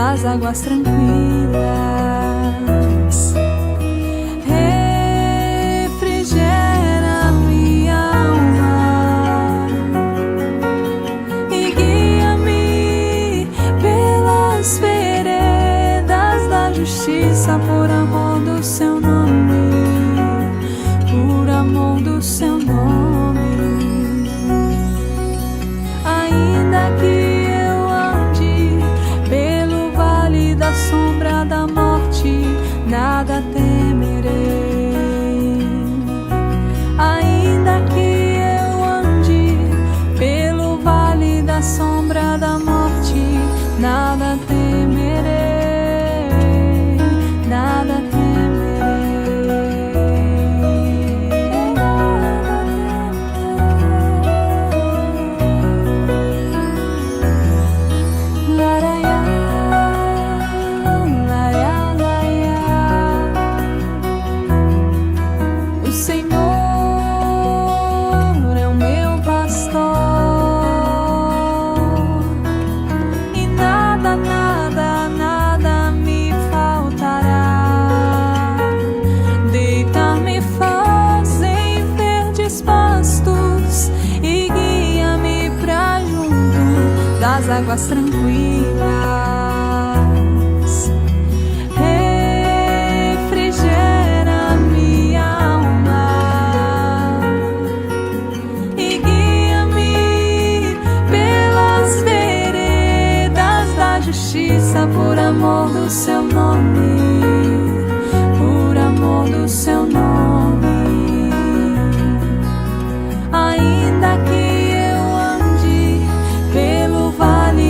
das águas tranquilas. Refrigera minha alma e guia-me pelas veredas da justiça, por amor do seu nome, por amor do seu nome. Ainda que eu ande pelo vale da sombra da morte, nada temerei. Ainda que eu ande pelo vale da sombra da morte, nada temerei, nada das águas tranquilas. Refrigera minha alma e guia-me pelas veredas da justiça, por amor do seu nome, por amor do seu nome. Ainda que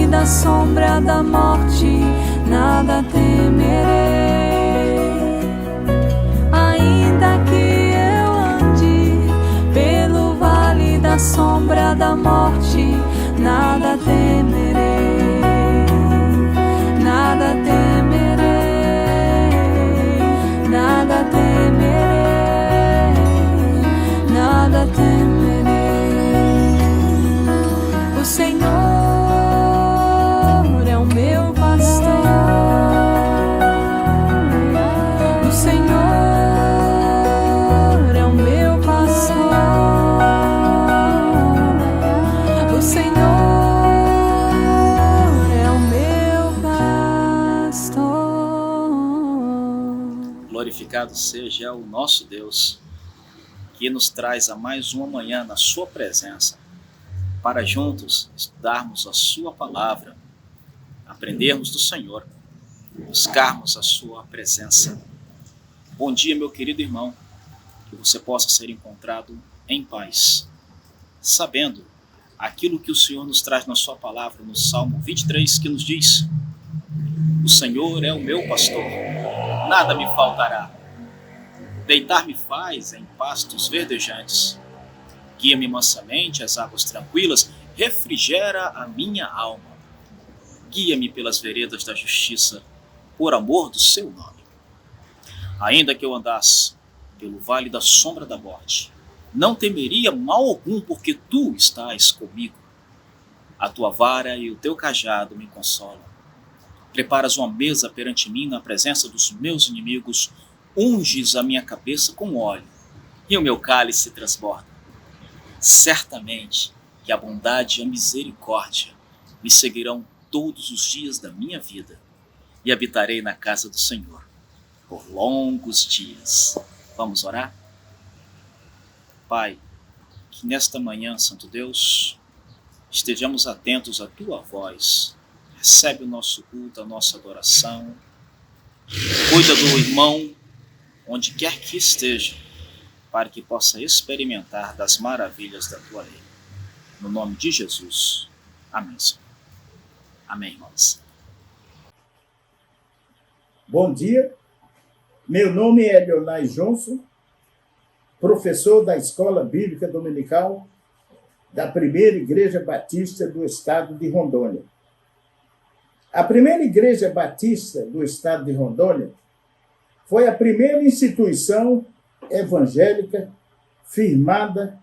da sombra da morte, nada temerei. Ainda que eu ande pelo vale da sombra da morte, nada temerei, nada temerei, nada temerei, nada temerei. O Senhor meu pastor, o Senhor é o meu pastor, o Senhor é o meu pastor. Glorificado seja o nosso Deus, que nos traz a mais uma manhã na sua presença, para juntos estudarmos a sua palavra, aprendermos do Senhor, buscarmos a sua presença. Bom dia, meu querido irmão, que você possa ser encontrado em paz, sabendo aquilo que o Senhor nos traz na sua palavra, no Salmo 23, que nos diz: o Senhor é o meu pastor, nada me faltará. Deitar-me faz em pastos verdejantes, guia-me mansamente às águas tranquilas, refrigera a minha alma. Guia-me pelas veredas da justiça, por amor do seu nome. Ainda que eu andasse pelo vale da sombra da morte, não temeria mal algum, porque tu estás comigo. A tua vara e o teu cajado me consolam. Preparas uma mesa perante mim na presença dos meus inimigos, unges a minha cabeça com óleo, e o meu cálice transborda. Certamente que a bondade e a misericórdia me seguirão todos os dias da minha vida, e habitarei na casa do Senhor por longos dias. Vamos orar? Pai, que nesta manhã, Santo Deus, estejamos atentos à Tua voz. Recebe o nosso culto, a nossa adoração. Cuida do irmão, onde quer que esteja, para que possa experimentar das maravilhas da Tua lei. No nome de Jesus. Amém, Senhor. Amém, irmãos. Bom dia, meu nome é Leonardo Johnson, professor da Escola Bíblica Dominical da Primeira Igreja Batista do Estado de Rondônia. A Primeira Igreja Batista do Estado de Rondônia foi a primeira instituição evangélica firmada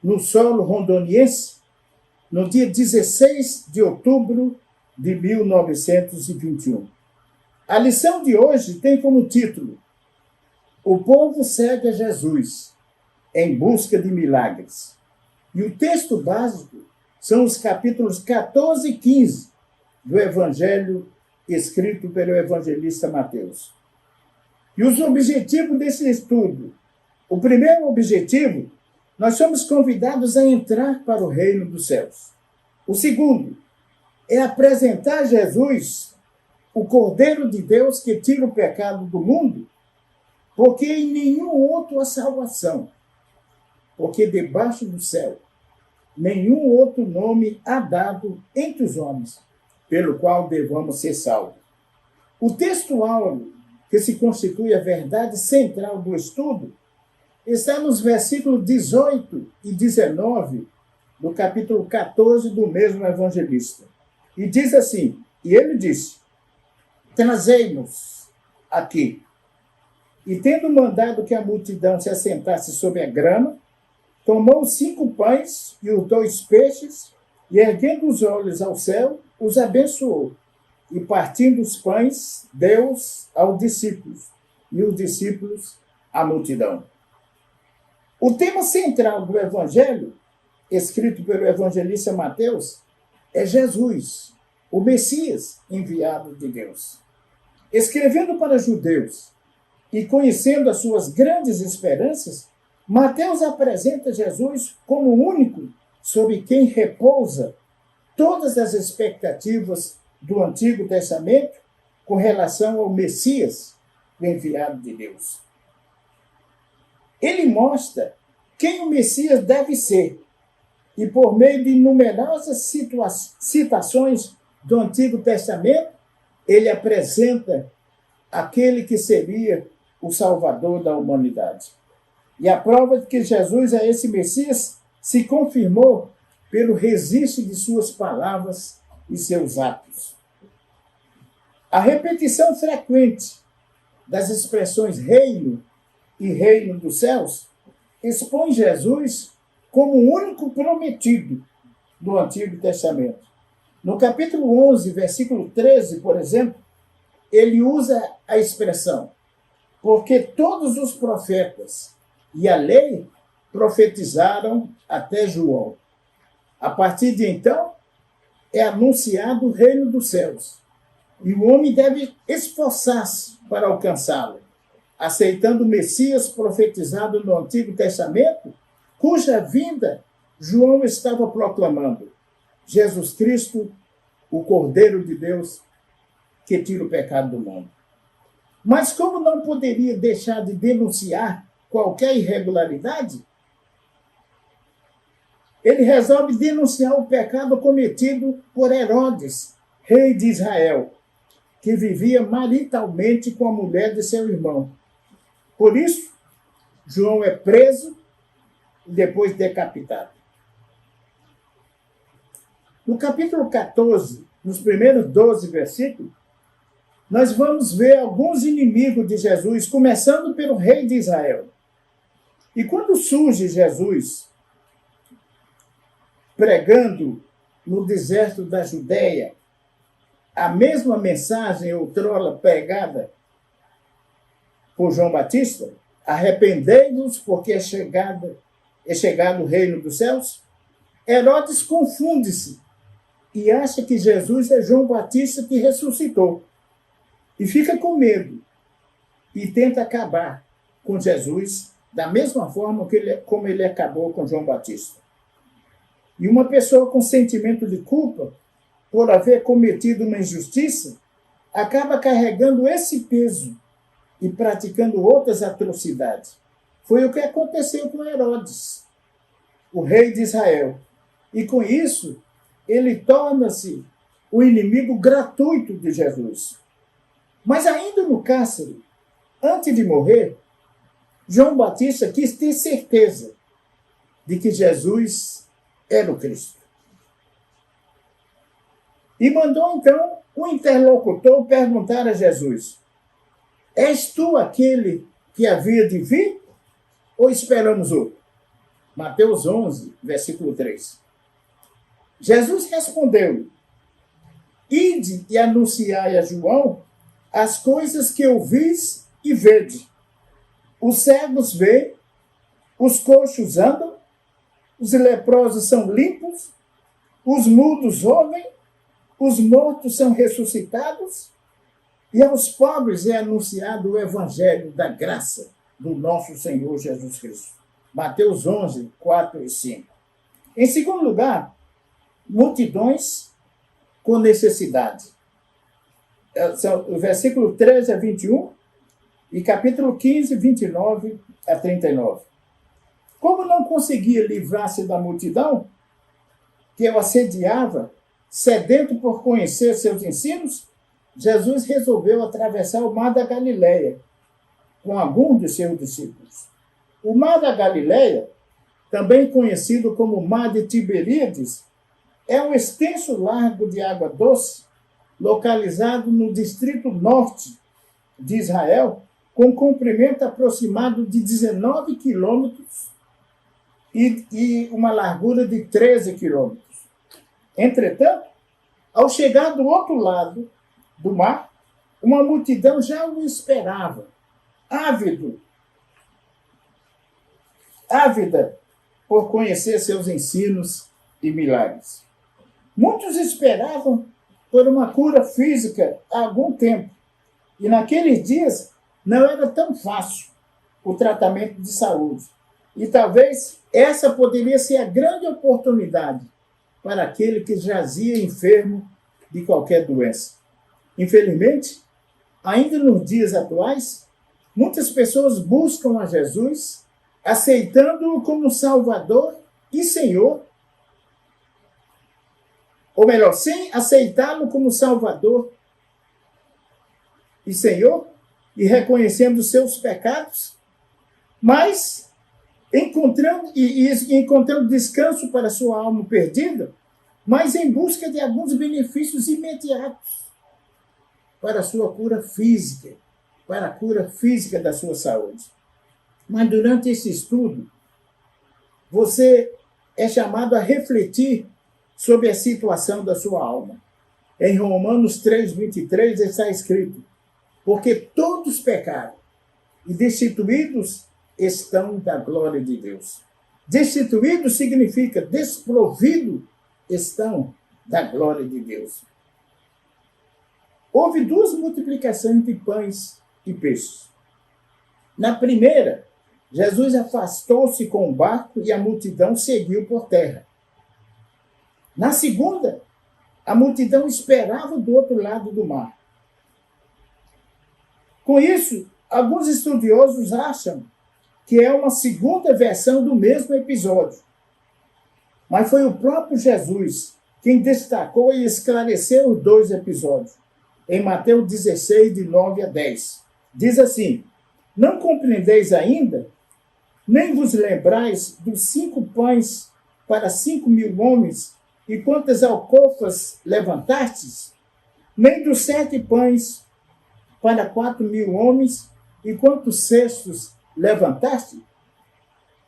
no solo rondoniense no dia 16 de outubro de 1921. A lição de hoje tem como título: O povo segue a Jesus em busca de milagres. E o texto básico são os capítulos 14 e 15 do Evangelho escrito pelo evangelista Mateus. E os objetivos desse estudo: o primeiro objetivo, nós somos convidados a entrar para o reino dos céus. O segundo é apresentar Jesus, o Cordeiro de Deus que tira o pecado do mundo, porque em nenhum outro há salvação, porque debaixo do céu nenhum outro nome há dado entre os homens, pelo qual devamos ser salvos. O texto áureo, que se constitui a verdade central do estudo, está nos versículos 18 e 19 do capítulo 14 do mesmo evangelista. E diz assim, e ele disse: trazei-nos aqui. E tendo mandado que a multidão se assentasse sobre a grama, tomou os 5 pães e os 2 peixes, e erguendo os olhos ao céu, os abençoou. E partindo os pães, deu-os aos discípulos, e os discípulos à multidão. O tema central do Evangelho, escrito pelo evangelista Mateus, é Jesus, o Messias enviado de Deus. Escrevendo para judeus e conhecendo as suas grandes esperanças, Mateus apresenta Jesus como o único sobre quem repousa todas as expectativas do Antigo Testamento com relação ao Messias, o enviado de Deus. Ele mostra quem o Messias deve ser, e por meio de numerosas citações do Antigo Testamento, ele apresenta aquele que seria o Salvador da humanidade. E a prova de que Jesus é esse Messias se confirmou pelo registro de suas palavras e seus atos. A repetição frequente das expressões reino e reino dos céus expõe Jesus como o único prometido do Antigo Testamento. No capítulo 11, versículo 13, por exemplo, ele usa a expressão: porque todos os profetas e a lei profetizaram até João. A partir de então, é anunciado o reino dos céus. E o homem deve esforçar-se para alcançá-lo, aceitando o Messias profetizado no Antigo Testamento, cuja vinda João estava proclamando: Jesus Cristo, o Cordeiro de Deus, que tira o pecado do mundo. Mas como não poderia deixar de denunciar qualquer irregularidade, ele resolve denunciar o pecado cometido por Herodes, rei de Israel, que vivia maritalmente com a mulher de seu irmão. Por isso, João é preso e depois decapitado. No capítulo 14, nos primeiros 12 versículos, nós vamos ver alguns inimigos de Jesus, começando pelo rei de Israel. E quando surge Jesus pregando no deserto da Judéia a mesma mensagem outrora pregada por João Batista: arrependei-vos, porque é chegado o reino dos céus, Herodes confunde-se e acha que Jesus é João Batista que ressuscitou. E fica com medo e tenta acabar com Jesus da mesma forma como ele acabou com João Batista. E uma pessoa com sentimento de culpa por haver cometido uma injustiça acaba carregando esse peso e praticando outras atrocidades. Foi o que aconteceu com Herodes, o rei de Israel. E com isso, ele torna-se o inimigo gratuito de Jesus. Mas ainda no cárcere, antes de morrer, João Batista quis ter certeza de que Jesus era o Cristo. E mandou então o interlocutor perguntar a Jesus: és tu aquele que havia de vir ou esperamos outro? Mateus 11, versículo 3. Jesus respondeu: ide e anunciai a João as coisas que ouvis e vede. Os cegos veem, os coxos andam, os leprosos são limpos, os mudos ouvem, os mortos são ressuscitados, e aos pobres é anunciado o evangelho da graça do nosso Senhor Jesus Cristo. Mateus 11, 4 e 5. Em segundo lugar, multidões com necessidade. São o versículo 13 a 21 e capítulo 15, 29 a 39. Como não conseguia livrar-se da multidão que o assediava, sedento por conhecer seus ensinos, Jesus resolveu atravessar o mar da Galileia com alguns de seus discípulos. O mar da Galileia, também conhecido como Mar de Tiberíades, é um extenso lago de água doce localizado no distrito norte de Israel, com comprimento aproximado de 19 quilômetros e uma largura de 13 quilômetros. Entretanto, ao chegar do outro lado do mar, uma multidão já o esperava, ávida por conhecer seus ensinos e milagres. Muitos esperavam por uma cura física há algum tempo, e naqueles dias não era tão fácil o tratamento de saúde. E talvez essa poderia ser a grande oportunidade para aquele que jazia enfermo de qualquer doença. Infelizmente, ainda nos dias atuais, muitas pessoas buscam a Jesus, aceitando-o como Salvador e Senhor, ou melhor, sem aceitá-lo como Salvador e Senhor, e reconhecendo seus pecados, mas encontrando descanso para sua alma perdida, mas em busca de alguns benefícios imediatos para a sua cura física, para a cura física da sua saúde. Mas durante esse estudo, você é chamado a refletir sobre a situação da sua alma. Em Romanos 3:23 está escrito: porque todos pecaram e destituídos estão da glória de Deus. Destituído significa desprovido estão da glória de Deus. Houve duas multiplicações de pães e peixes. Na primeira, Jesus afastou-se com o barco e a multidão seguiu por terra. Na segunda, a multidão esperava do outro lado do mar. Com isso, alguns estudiosos acham que é uma segunda versão do mesmo episódio. Mas foi o próprio Jesus quem destacou e esclareceu os dois episódios. Em Mateus 16, de 9 a 10. Diz assim: não compreendeis ainda, nem vos lembrais dos 5 pães para 5.000 homens, e quantas alcofas levantastes? Nem dos 7 pães para 4.000 homens, e quantos cestos levantaste?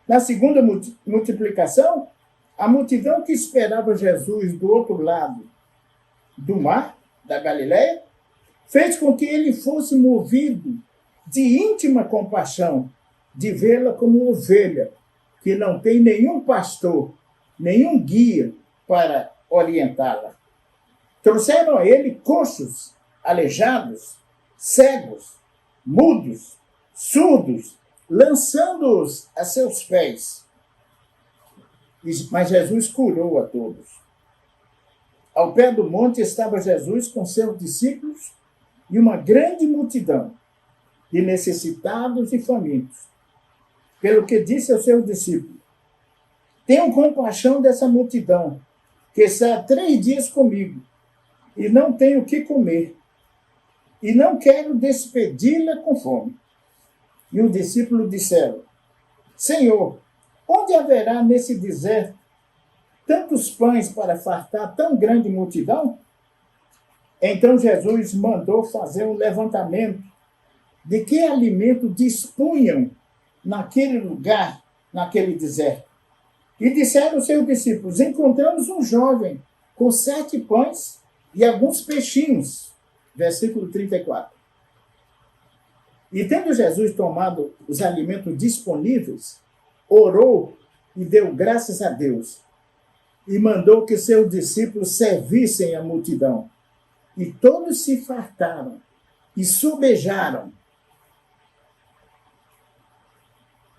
Na segunda multiplicação, a multidão que esperava Jesus do outro lado do mar, da Galileia, fez com que ele fosse movido de íntima compaixão, de vê-la como ovelha, que não tem nenhum pastor, nenhum guia para orientá-la. Trouxeram a ele coxos, aleijados, cegos, mudos, surdos, lançando-os a seus pés. Mas Jesus curou a todos. Ao pé do monte estava Jesus com seus discípulos e uma grande multidão de necessitados e famintos. Pelo que disse aos seus discípulos: tenham compaixão dessa multidão, que está há 3 dias comigo, e não tenho o que comer, e não quero despedi-la com fome. E os discípulos disseram: Senhor, onde haverá nesse deserto tantos pães para fartar tão grande multidão? Então Jesus mandou fazer um levantamento de que alimento dispunham naquele lugar, naquele deserto. E disseram aos seus discípulos: encontramos um jovem com 7 pães e alguns peixinhos. Versículo 34. E tendo Jesus tomado os alimentos disponíveis, orou e deu graças a Deus. E mandou que seus discípulos servissem a multidão. E todos se fartaram e sobejaram.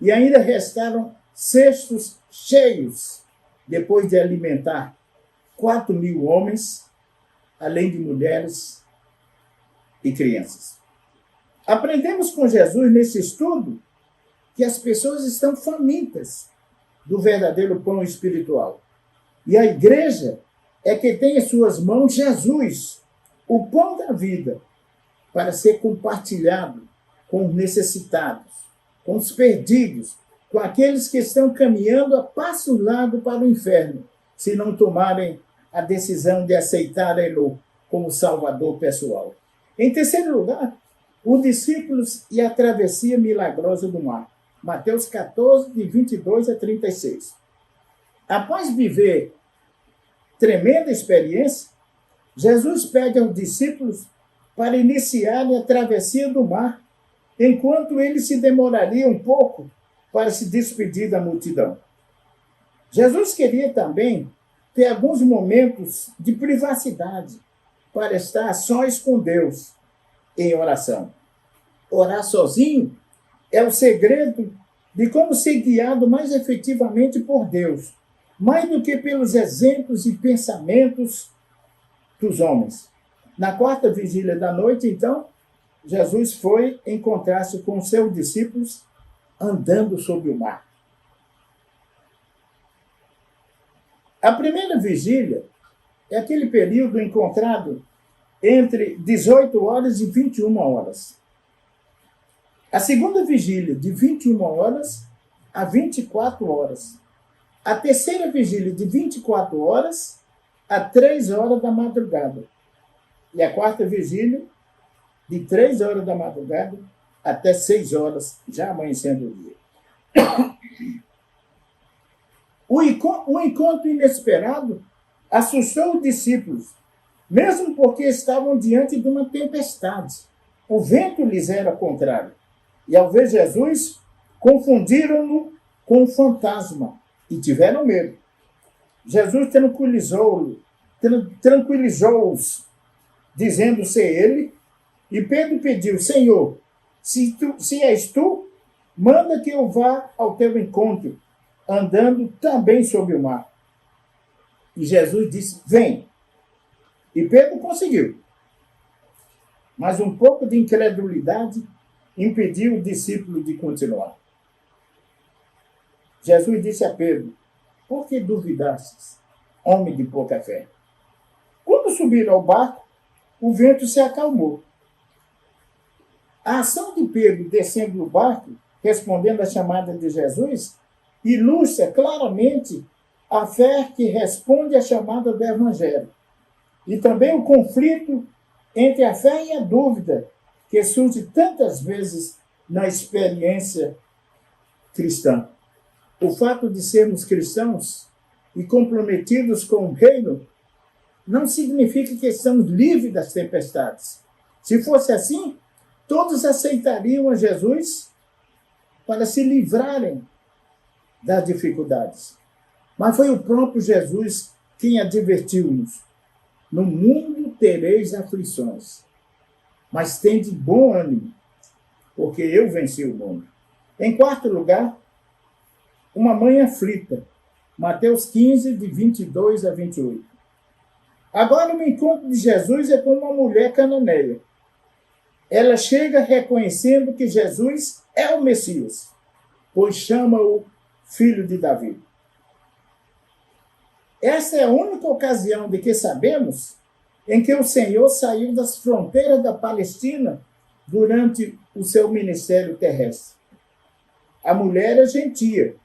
E ainda restaram cestos cheios, depois de alimentar 4.000 homens, além de mulheres e crianças. Aprendemos com Jesus nesse estudo que as pessoas estão famintas do verdadeiro pão espiritual. E a igreja é que tem em suas mãos Jesus, o pão da vida, para ser compartilhado com os necessitados, com os perdidos, com aqueles que estão caminhando a passo largo para o inferno, se não tomarem a decisão de aceitarem-no como Salvador pessoal. Em terceiro lugar, os discípulos e a travessia milagrosa do mar. Mateus 14, de 22 a 36. Após viver tremenda experiência, Jesus pede aos discípulos para iniciarem a travessia do mar, enquanto ele se demoraria um pouco para se despedir da multidão. Jesus queria também ter alguns momentos de privacidade para estar a sós com Deus em oração. Orar sozinho é o segredo de como ser guiado mais efetivamente por Deus, mais do que pelos exemplos e pensamentos dos homens. Na quarta vigília da noite, então, Jesus foi encontrar-se com seus discípulos andando sobre o mar. A primeira vigília é aquele período encontrado entre 18 horas e 21 horas. A segunda vigília, de 21 horas a 24 horas. A terceira vigília, de 24 horas a 3 horas da madrugada. E a quarta vigília, de 3 horas da madrugada até 6 horas, já amanhecendo o dia. O encontro inesperado assustou os discípulos, mesmo porque estavam diante de uma tempestade. O vento lhes era contrário. E ao ver Jesus, confundiram-no com um fantasma e tiveram medo. Jesus tranquilizou-os, dizendo ser ele, e Pedro pediu: Senhor, se és tu, manda que eu vá ao teu encontro, andando também sobre o mar. E Jesus disse: vem. E Pedro conseguiu. Mas um pouco de incredulidade impediu o discípulo de continuar. Jesus disse a Pedro: por que duvidastes, homem de pouca fé? Quando subiram ao barco, o vento se acalmou. A ação de Pedro descendo do barco, respondendo à chamada de Jesus, ilustra claramente a fé que responde à chamada do Evangelho. E também o conflito entre a fé e a dúvida, que surge tantas vezes na experiência cristã. O fato de sermos cristãos e comprometidos com o reino não significa que estamos livres das tempestades. Se fosse assim, todos aceitariam a Jesus para se livrarem das dificuldades. Mas foi o próprio Jesus quem advertiu-nos: no mundo tereis aflições, mas tende bom ânimo, porque eu venci o mundo. Em quarto lugar, uma mãe aflita. Mateus 15, de 22 a 28. Agora o encontro de Jesus é com uma mulher cananeia. Ela chega reconhecendo que Jesus é o Messias, pois chama-o filho de Davi. Essa é a única ocasião de que sabemos em que o Senhor saiu das fronteiras da Palestina durante o seu ministério terrestre. A mulher é gentia,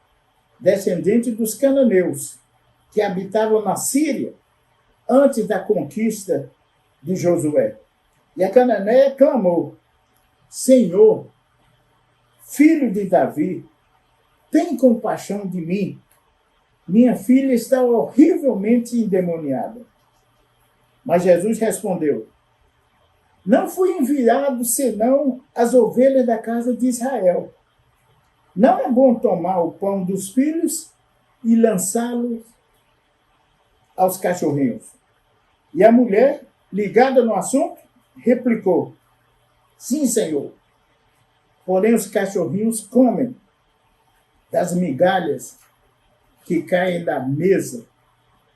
descendente dos cananeus, que habitavam na Síria antes da conquista de Josué. E a cananeia clamou: Senhor, filho de Davi, tem compaixão de mim. Minha filha está horrivelmente endemoniada. Mas Jesus respondeu: não fui enviado senão as ovelhas da casa de Israel. Não é bom tomar o pão dos filhos e lançá-lo aos cachorrinhos. E a mulher, ligada no assunto, replicou: sim, Senhor. Porém, os cachorrinhos comem das migalhas que caem da mesa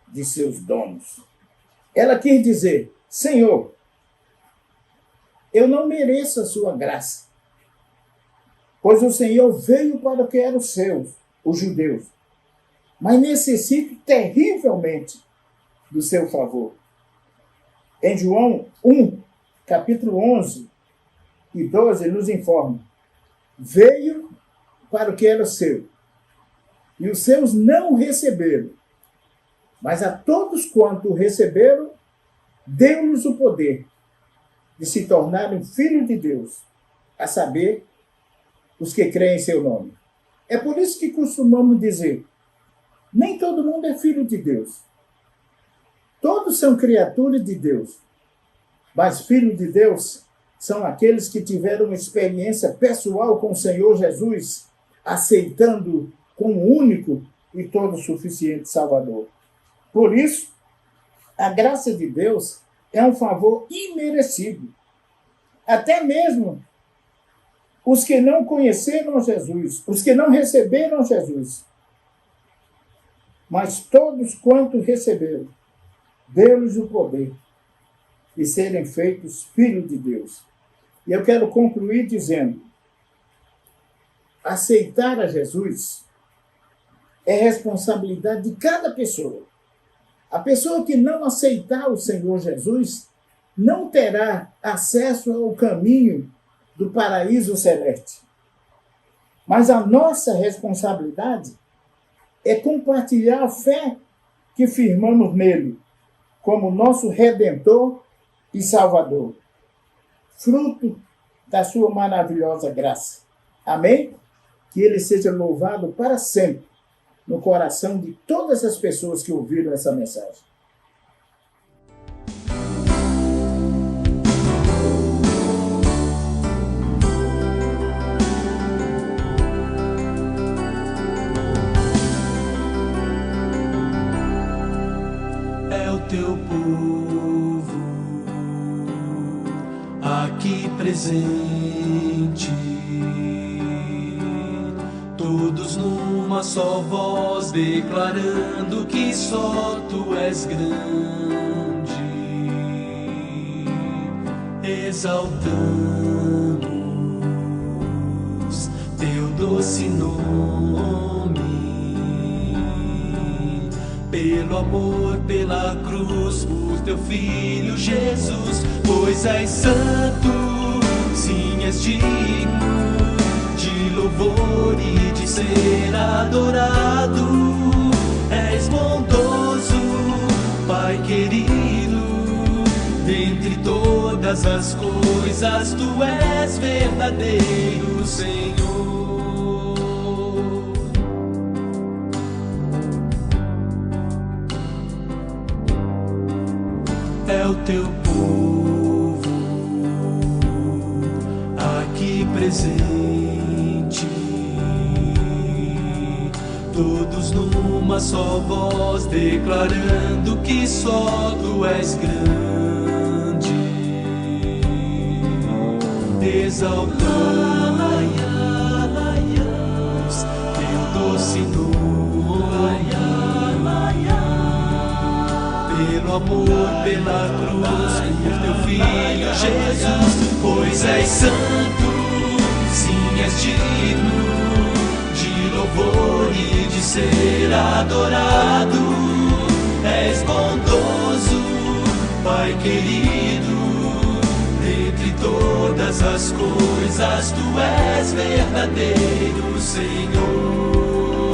de seus donos. Ela quis dizer: Senhor, eu não mereço a sua graça, pois o Senhor veio para o que eram os seus, os judeus, mas necessito terrivelmente do seu favor. Em João 1, capítulo 11 e 12, nos informa: veio para o que era seu, e os seus não o receberam, mas a todos quanto o receberam, deu-lhes o poder de se tornarem filhos de Deus, a saber, os que creem em seu nome. É por isso que costumamos dizer: nem todo mundo é filho de Deus. Todos são criaturas de Deus, mas filhos de Deus são aqueles que tiveram uma experiência pessoal com o Senhor Jesus, aceitando como único e todo suficiente Salvador. Por isso, a graça de Deus é um favor imerecido. Até mesmo os que não conheceram Jesus, os que não receberam Jesus, mas todos quanto receberam, deu-lhes o poder de serem feitos filhos de Deus. E eu quero concluir dizendo: aceitar a Jesus é responsabilidade de cada pessoa. A pessoa que não aceitar o Senhor Jesus não terá acesso ao caminho do paraíso celeste. Mas a nossa responsabilidade é compartilhar a fé que firmamos nele, como nosso Redentor e Salvador, fruto da sua maravilhosa graça. Amém? Que ele seja louvado para sempre no coração de todas as pessoas que ouviram essa mensagem. É o teu povo aqui presente, todos numa só voz, declarando que só tu és grande, exaltamos teu doce nome, pelo amor, pela cruz, por teu Filho Jesus, pois és santo, sim, és digno de louvor e de ser adorado. És bondoso, Pai querido, dentre todas as coisas tu és verdadeiro Senhor. É o teu povo aqui presente, todos numa só voz, declarando que só tu és grande, exaltamos teu doce nome, pelo amor, pela cruz, por teu Filho Jesus, pois és santo, sim, és digno de louvor e de ser adorado. És bondoso, Pai querido, dentre todas as coisas tu és verdadeiro Senhor.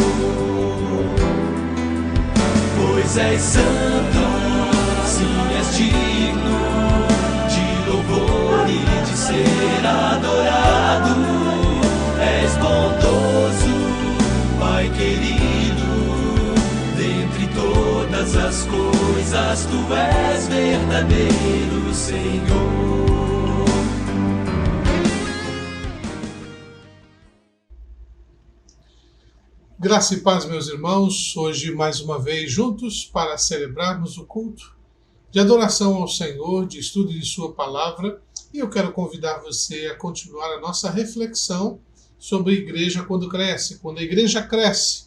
Pois és santo, sim, és digno de louvor e de ser adorado. És bondoso, Pai querido, dentre todas as coisas tu és verdadeiro Senhor. Graça e paz, meus irmãos, hoje mais uma vez juntos para celebrarmos o culto de adoração ao Senhor, de estudo de Sua Palavra, e eu quero convidar você a continuar a nossa reflexão sobre a igreja quando cresce. Quando a igreja cresce,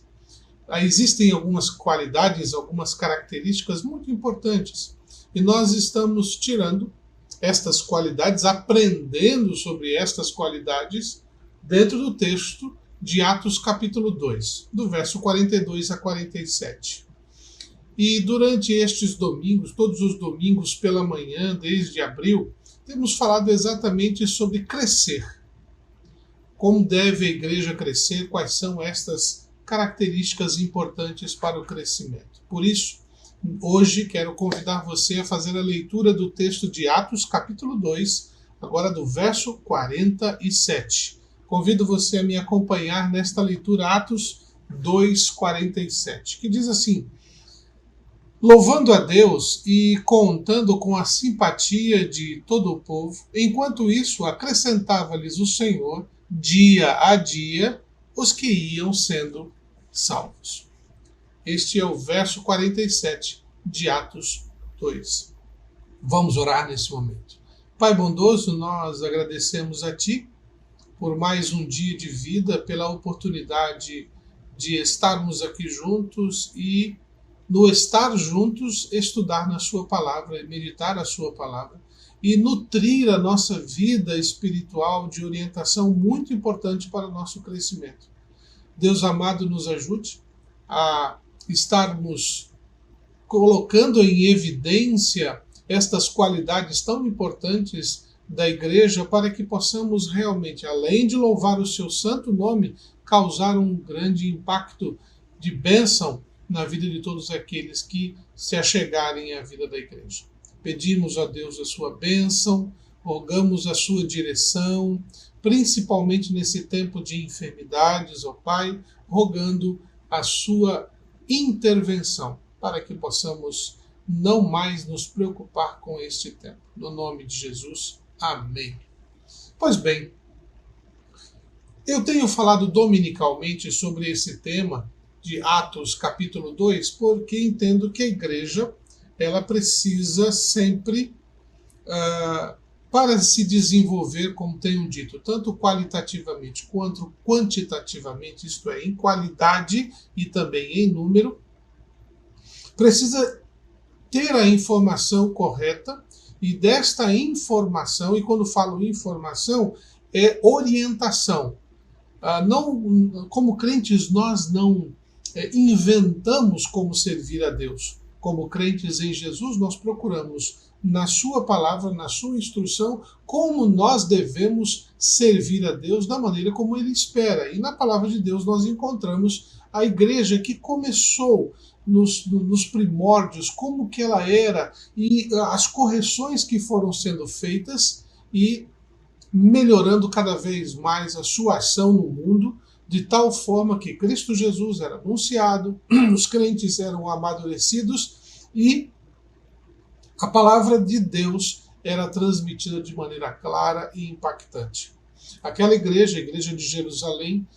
existem algumas qualidades, algumas características muito importantes, e nós estamos tirando estas qualidades, aprendendo sobre estas qualidades dentro do texto de Atos capítulo 2, do verso 42 a 47. E durante estes domingos, todos os domingos pela manhã, desde abril, temos falado exatamente sobre crescer. Como deve a igreja crescer, quais são estas características importantes para o crescimento. Por isso, hoje quero convidar você a fazer a leitura do texto de Atos capítulo 2, agora do verso 47. Convido você a me acompanhar nesta leitura, Atos 2:47, que diz assim: louvando a Deus e contando com a simpatia de todo o povo, enquanto isso acrescentava-lhes o Senhor, dia a dia, os que iam sendo salvos. Este é o verso 47 de Atos 2. Vamos orar nesse momento. Pai bondoso, nós agradecemos a Ti por mais um dia de vida, pela oportunidade de estarmos aqui juntos e, no estar juntos, estudar na Sua Palavra, meditar a Sua Palavra e nutrir a nossa vida espiritual de orientação muito importante para o nosso crescimento. Deus amado, nos ajude a estarmos colocando em evidência estas qualidades tão importantes da igreja, para que possamos realmente, além de louvar o seu santo nome, causar um grande impacto de bênção na vida de todos aqueles que se achegarem à vida da igreja. Pedimos a Deus a sua bênção, rogamos a sua direção, principalmente nesse tempo de enfermidades, ó Pai, rogando a sua intervenção, para que possamos não mais nos preocupar com este tempo. No nome de Jesus, amém. Pois bem, eu tenho falado dominicalmente sobre esse tema de Atos capítulo 2, porque entendo que a igreja ela precisa sempre, para se desenvolver, como tenho dito, tanto qualitativamente quanto quantitativamente, isto é, em qualidade e também em número, precisa ter a informação correta, e desta informação, e quando falo informação, é orientação. Não, como crentes, nós não inventamos como servir a Deus. Como crentes em Jesus, nós procuramos, na sua palavra, na sua instrução, como nós devemos servir a Deus da maneira como Ele espera. E na palavra de Deus nós encontramos a igreja que começou nos primórdios, como que ela era, e as correções que foram sendo feitas, e melhorando cada vez mais a sua ação no mundo, de tal forma que Cristo Jesus era anunciado, os crentes eram amadurecidos, e a palavra de Deus era transmitida de maneira clara e impactante. Aquela igreja, a igreja de Jerusalém,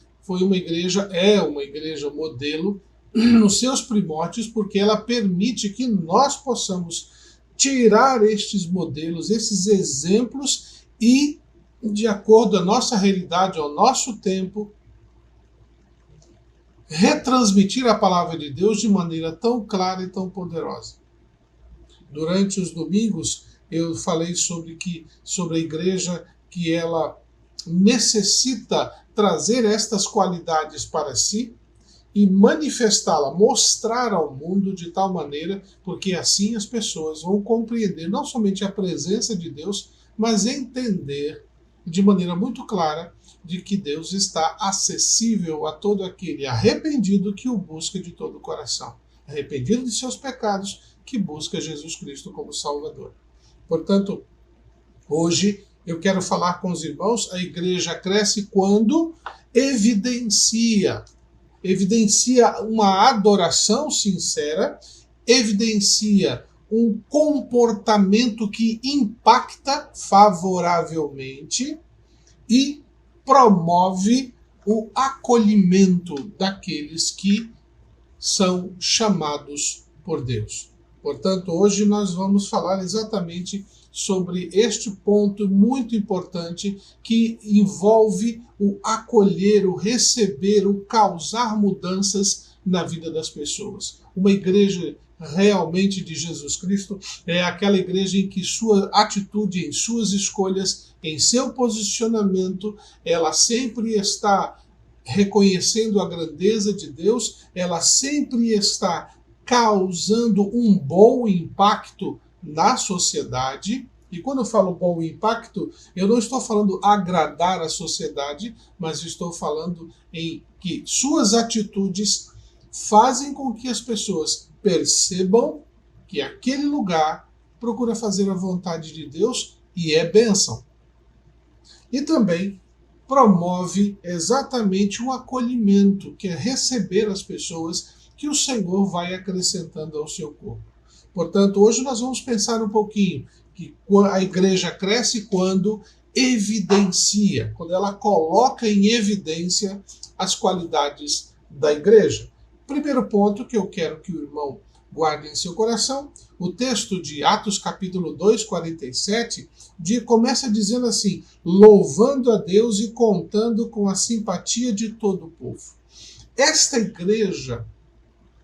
é uma igreja modelo nos seus primórdios, porque ela permite que nós possamos tirar estes modelos, esses exemplos, e, de acordo à nossa realidade, ao nosso tempo, retransmitir a palavra de Deus de maneira tão clara e tão poderosa. Durante os domingos, eu falei sobre a igreja, que ela necessita trazer estas qualidades para si e manifestá-la, mostrar ao mundo de tal maneira, porque assim as pessoas vão compreender não somente a presença de Deus, mas entender de maneira muito clara de que Deus está acessível a todo aquele arrependido que o busca de todo o coração, arrependido de seus pecados, que busca Jesus Cristo como Salvador. Portanto, hoje eu quero falar com os irmãos, a igreja cresce quando evidencia uma adoração sincera, evidencia um comportamento que impacta favoravelmente e promove o acolhimento daqueles que são chamados por Deus. Portanto, hoje nós vamos falar exatamente sobre este ponto muito importante que envolve o acolher, o receber, o causar mudanças na vida das pessoas. Uma igreja realmente de Jesus Cristo é aquela igreja em que sua atitude, em suas escolhas, em seu posicionamento, ela sempre está reconhecendo a grandeza de Deus, ela sempre está causando um bom impacto na sociedade. E quando eu falo bom impacto, eu não estou falando agradar a sociedade, mas estou falando em que suas atitudes fazem com que as pessoas percebam que aquele lugar procura fazer a vontade de Deus e é bênção. E também promove exatamente o acolhimento, que é receber as pessoas que o Senhor vai acrescentando ao seu corpo. Portanto, hoje nós vamos pensar um pouquinho que a igreja cresce quando evidencia, quando ela coloca em evidência as qualidades da igreja. Primeiro ponto que eu quero que o irmão guarde em seu coração, o texto de Atos capítulo 2, 47, começa dizendo assim: louvando a Deus e contando com a simpatia de todo o povo. Esta igreja,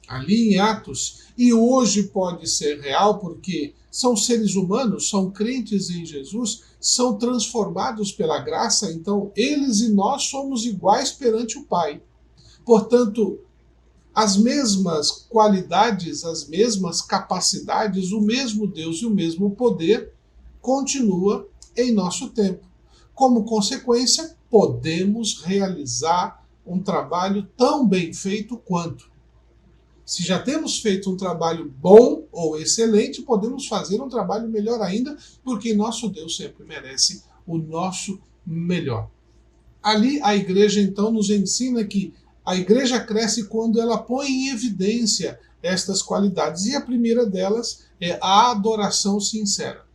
ali em Atos, e hoje pode ser real porque são seres humanos, são crentes em Jesus, são transformados pela graça, então eles e nós somos iguais perante o Pai. Portanto, as mesmas qualidades, as mesmas capacidades, o mesmo Deus e o mesmo poder continua em nosso tempo. Como consequência, podemos realizar um trabalho tão bem feito quanto. Se já temos feito um trabalho bom ou excelente, podemos fazer um trabalho melhor ainda, porque nosso Deus sempre merece o nosso melhor. Ali a igreja então nos ensina que a igreja cresce quando ela põe em evidência estas qualidades. E a primeira delas é a adoração sincera.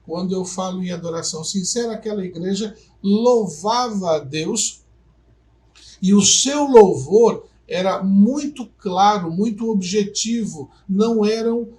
Quando eu falo em adoração sincera, aquela igreja louvava a Deus e o seu louvor era muito claro, muito objetivo. Não eram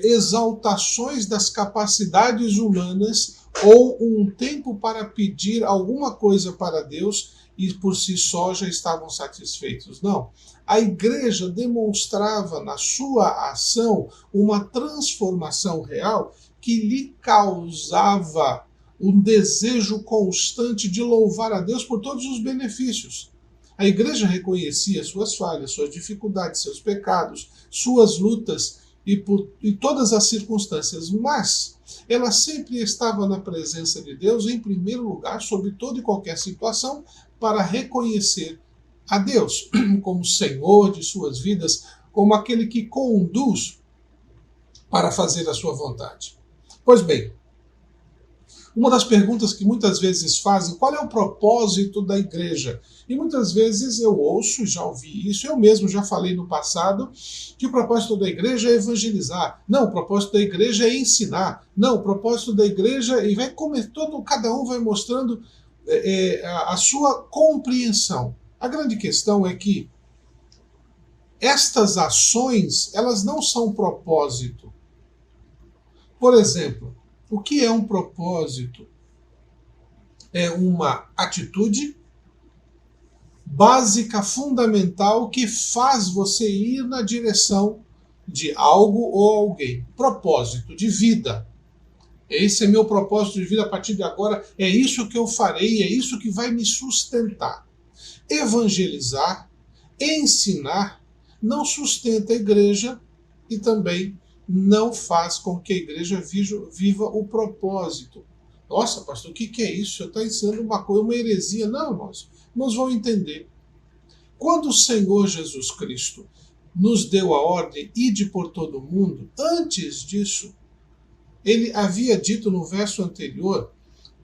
exaltações das capacidades humanas ou um tempo para pedir alguma coisa para Deus e por si só já estavam satisfeitos. Não. A igreja demonstrava na sua ação uma transformação real que lhe causava um desejo constante de louvar a Deus por todos os benefícios. A igreja reconhecia suas falhas, suas dificuldades, seus pecados, suas lutas e todas as circunstâncias, mas ela sempre estava na presença de Deus em primeiro lugar, sob toda e qualquer situação, para reconhecer a Deus como Senhor de suas vidas, como aquele que conduz para fazer a sua vontade. Pois bem, uma das perguntas que muitas vezes fazem, qual é o propósito da igreja? E muitas vezes eu ouço, já ouvi isso, eu mesmo já falei no passado, que o propósito da igreja é evangelizar. Não, o propósito da igreja é ensinar. Não, o propósito da igreja, e vai comer cada um vai mostrando a sua compreensão. A grande questão é que estas ações, elas não são propósito. Por exemplo, o que é um propósito? É uma atitude básica, fundamental, que faz você ir na direção de algo ou alguém. Propósito de vida. Esse é meu propósito de vida a partir de agora, é isso que eu farei, é isso que vai me sustentar. Evangelizar, ensinar, não sustenta a igreja e também não faz com que a igreja viva o propósito. Nossa, pastor, o que é isso? Você está ensinando uma coisa, uma heresia. Não, irmãos, vão entender. Quando o Senhor Jesus Cristo nos deu a ordem, ide por todo o mundo, antes disso, ele havia dito no verso anterior,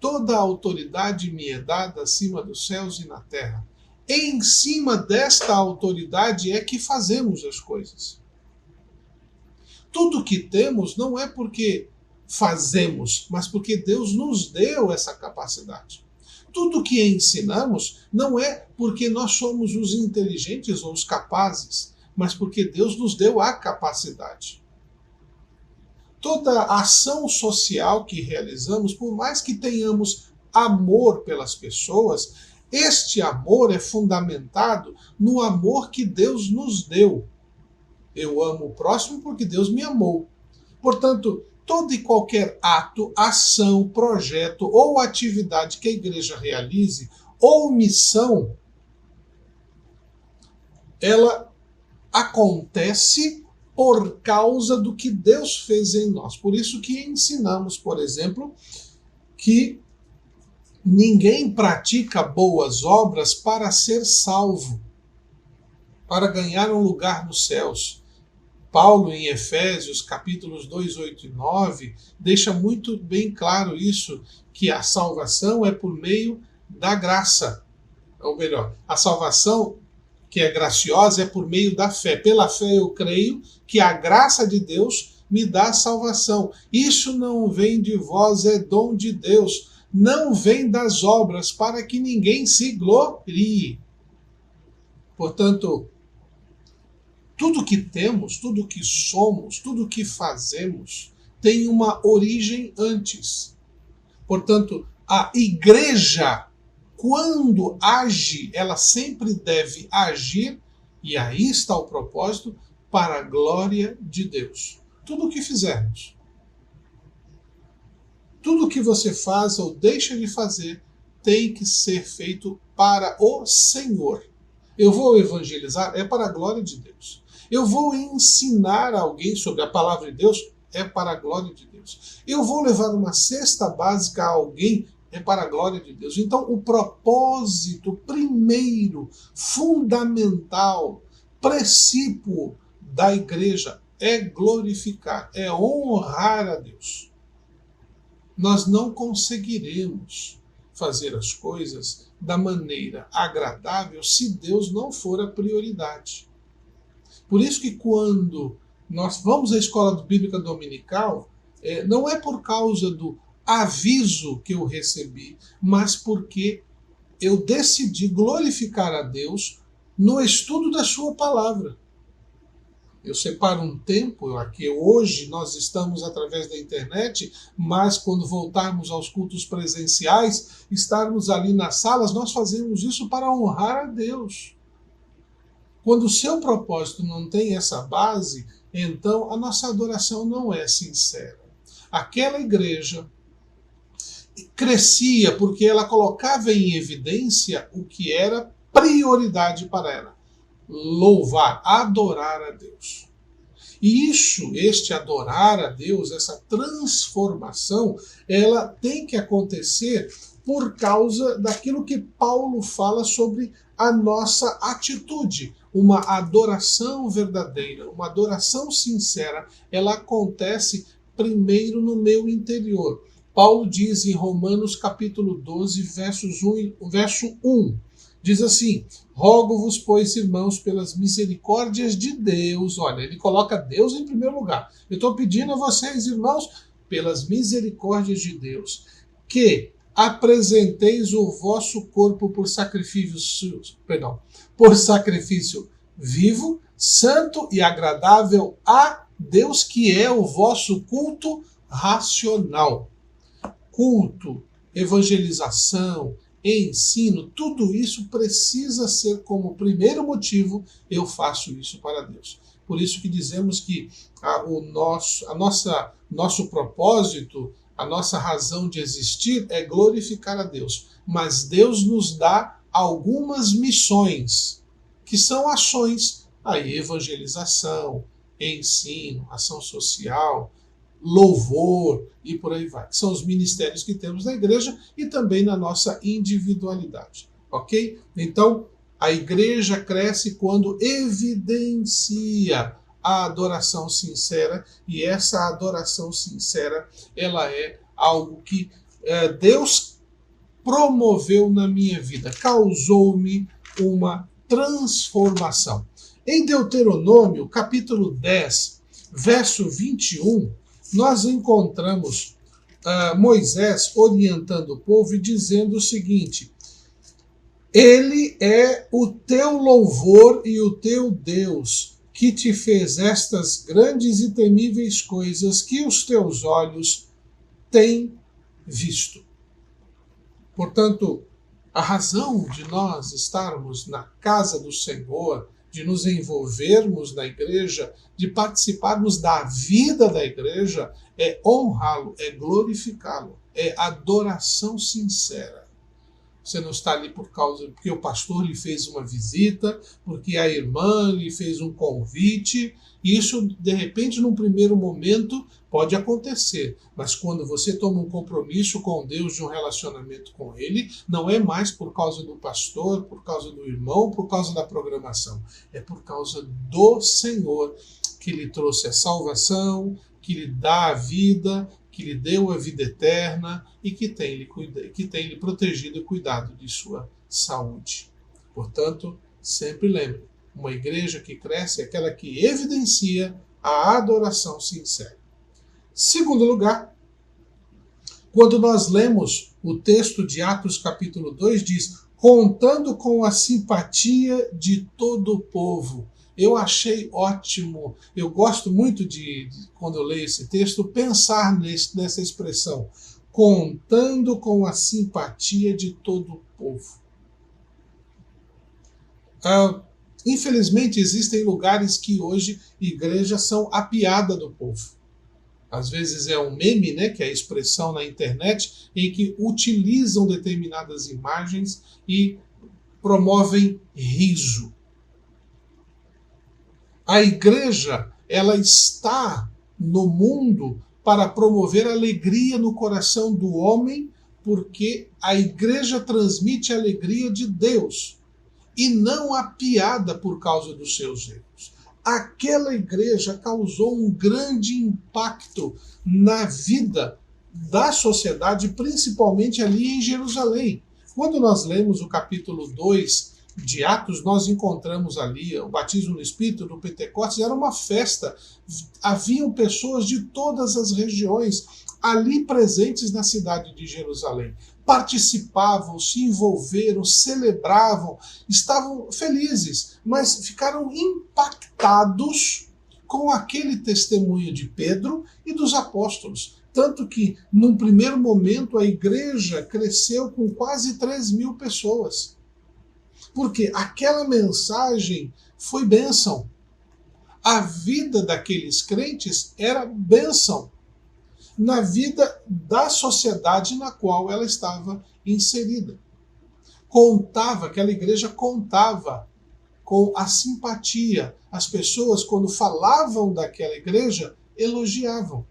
toda a autoridade me é dada acima dos céus e na terra. Em cima desta autoridade é que fazemos as coisas. Tudo que temos não é porque fazemos, mas porque Deus nos deu essa capacidade. tudo que ensinamos não é porque nós somos os inteligentes ou os capazes, mas porque Deus nos deu a capacidade. Toda ação social que realizamos, por mais que tenhamos amor pelas pessoas, este amor é fundamentado no amor que Deus nos deu. Eu amo o próximo porque Deus me amou. Portanto, todo e qualquer ato, ação, projeto ou atividade que a igreja realize, ou missão, ela acontece por causa do que Deus fez em nós. Por isso que ensinamos, por exemplo, que ninguém pratica boas obras para ser salvo, para ganhar um lugar nos céus. Paulo, em Efésios, capítulos 2, 8 e 9, deixa muito bem claro isso, que a salvação é por meio da graça. Ou melhor, a salvação que é graciosa é por meio da fé. Pela fé eu creio que a graça de Deus me dá salvação. Isso não vem de vós, é dom de Deus. Não vem das obras, para que ninguém se glorie. Portanto, tudo que temos, tudo que somos, tudo que fazemos tem uma origem antes. Portanto, a igreja, quando age, ela sempre deve agir, e aí está o propósito, para a glória de Deus. Tudo o que fizermos, tudo o que você faz ou deixa de fazer, tem que ser feito para o Senhor. Eu vou evangelizar, é para a glória de Deus. Eu vou ensinar alguém sobre a palavra de Deus, é para a glória de Deus. Eu vou levar uma cesta básica a alguém, é para a glória de Deus. Então, o propósito primeiro, fundamental, princípio da igreja é glorificar, é honrar a Deus. Nós não conseguiremos fazer as coisas da maneira agradável se Deus não for a prioridade. Por isso que quando nós vamos à escola bíblica dominical, não é por causa do aviso que eu recebi, mas porque eu decidi glorificar a Deus no estudo da sua palavra. Eu separo um tempo, aqui hoje nós estamos através da internet, mas quando voltarmos aos cultos presenciais, estarmos ali nas salas, nós fazemos isso para honrar a Deus. Quando o seu propósito não tem essa base, então a nossa adoração não é sincera. Aquela igreja crescia porque ela colocava em evidência o que era prioridade para ela: louvar, adorar a Deus. E este adorar a Deus, essa transformação, ela tem que acontecer por causa daquilo que Paulo fala sobre a nossa atitude. Uma adoração verdadeira, uma adoração sincera, ela acontece primeiro no meu interior. Paulo diz em Romanos capítulo 12, verso 1, diz assim: rogo-vos, pois, irmãos, pelas misericórdias de Deus. Olha, ele coloca Deus em primeiro lugar. Eu estou pedindo a vocês, irmãos, pelas misericórdias de Deus, que apresenteis o vosso corpo por sacrifício vivo, santo e agradável a Deus, que é o vosso culto racional. Culto, evangelização, ensino, tudo isso precisa ser como primeiro motivo: eu faço isso para Deus. Por isso que dizemos que nosso propósito, a nossa razão de existir é glorificar a Deus. Mas Deus nos dá algumas missões, que são ações, aí evangelização, ensino, ação social, louvor e por aí vai. São os ministérios que temos na igreja e também na nossa individualidade, ok? Então, a igreja cresce quando evidencia a adoração sincera, e essa adoração sincera, ela é algo que Deus promoveu na minha vida, causou-me uma transformação. Em Deuteronômio, capítulo 10, verso 21, nós encontramos Moisés orientando o povo e dizendo o seguinte: Ele é o teu louvor e o teu Deus, que te fez estas grandes e temíveis coisas que os teus olhos têm visto. Portanto, a razão de nós estarmos na casa do Senhor, de nos envolvermos na igreja, de participarmos da vida da igreja, é honrá-lo, é glorificá-lo, é adoração sincera. Você não está ali porque o pastor lhe fez uma visita, porque a irmã lhe fez um convite. Isso, de repente, num primeiro momento, pode acontecer. Mas quando você toma um compromisso com Deus de um relacionamento com Ele, não é mais por causa do pastor, por causa do irmão, por causa da programação. É por causa do Senhor que lhe trouxe a salvação, que lhe dá a vida, que lhe deu a vida eterna e que tem lhe protegido e cuidado de sua saúde. Portanto, sempre lembre, uma igreja que cresce é aquela que evidencia a adoração sincera. Segundo lugar, quando nós lemos o texto de Atos capítulo 2, diz, contando com a simpatia de todo o povo. Eu achei ótimo, eu gosto muito quando eu leio esse texto, pensar nessa expressão, contando com a simpatia de todo o povo. Infelizmente, existem lugares que hoje igrejas são a piada do povo. Às vezes é um meme, né, que é a expressão na internet, em que utilizam determinadas imagens e promovem riso. A igreja, ela está no mundo para promover alegria no coração do homem, porque a igreja transmite a alegria de Deus e não a piada por causa dos seus erros. Aquela igreja causou um grande impacto na vida da sociedade, principalmente ali em Jerusalém. Quando nós lemos o capítulo 2 de Atos, nós encontramos ali o batismo no Espírito, no Pentecostes, era uma festa. Haviam pessoas de todas as regiões ali presentes na cidade de Jerusalém. Participavam, se envolveram, celebravam, estavam felizes, mas ficaram impactados com aquele testemunho de Pedro e dos apóstolos. Tanto que, num primeiro momento, a igreja cresceu com quase 3.000 pessoas. Porque aquela mensagem foi bênção. A vida daqueles crentes era bênção na vida da sociedade na qual ela estava inserida. Aquela igreja contava com a simpatia. As pessoas, quando falavam daquela igreja, elogiavam.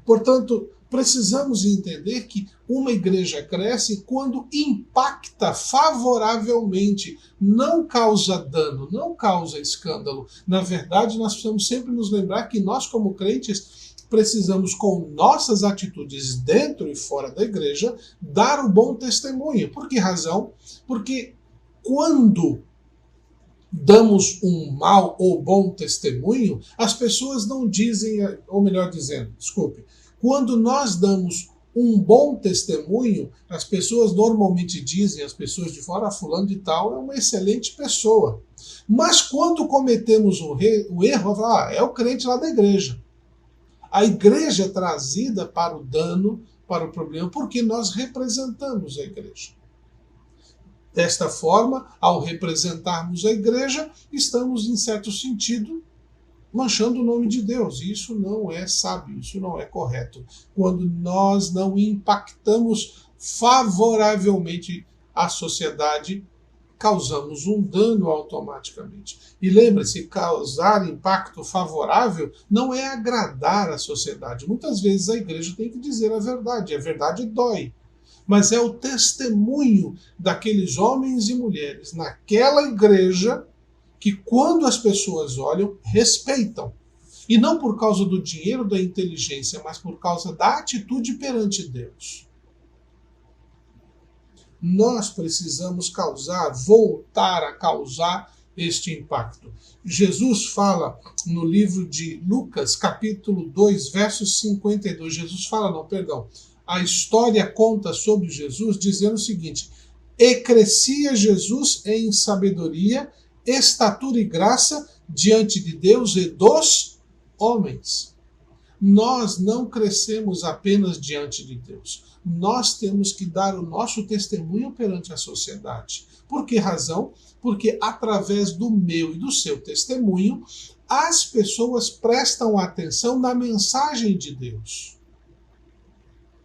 Portanto, precisamos entender que uma igreja cresce quando impacta favoravelmente, não causa dano, não causa escândalo. Na verdade, nós precisamos sempre nos lembrar que nós, como crentes, precisamos, com nossas atitudes dentro e fora da igreja, dar o bom testemunho. Por que razão? Porque quando damos um mau ou bom testemunho, as pessoas não dizem, ou melhor dizendo, quando nós damos um bom testemunho, as pessoas normalmente dizem, as pessoas de fora, fulano de tal é uma excelente pessoa. Mas quando cometemos o erro, é o crente lá da igreja. A igreja é trazida para o dano, para o problema, porque nós representamos a igreja. Desta forma, ao representarmos a igreja, estamos, em certo sentido, manchando o nome de Deus. Isso não é sábio, isso não é correto. Quando nós não impactamos favoravelmente a sociedade, causamos um dano automaticamente. E lembre-se, causar impacto favorável não é agradar a sociedade. Muitas vezes a igreja tem que dizer a verdade dói. Mas é o testemunho daqueles homens e mulheres naquela igreja que, quando as pessoas olham, respeitam. E não por causa do dinheiro, da inteligência, mas por causa da atitude perante Deus. Nós precisamos voltar a causar este impacto. Jesus fala no livro de Lucas, capítulo 2, versos 52. A história conta sobre Jesus dizendo o seguinte: e crescia Jesus em sabedoria, estatura e graça diante de Deus e dos homens. Nós não crescemos apenas diante de Deus. Nós temos que dar o nosso testemunho perante a sociedade. Por que razão? Porque através do meu e do seu testemunho, as pessoas prestam atenção na mensagem de Deus.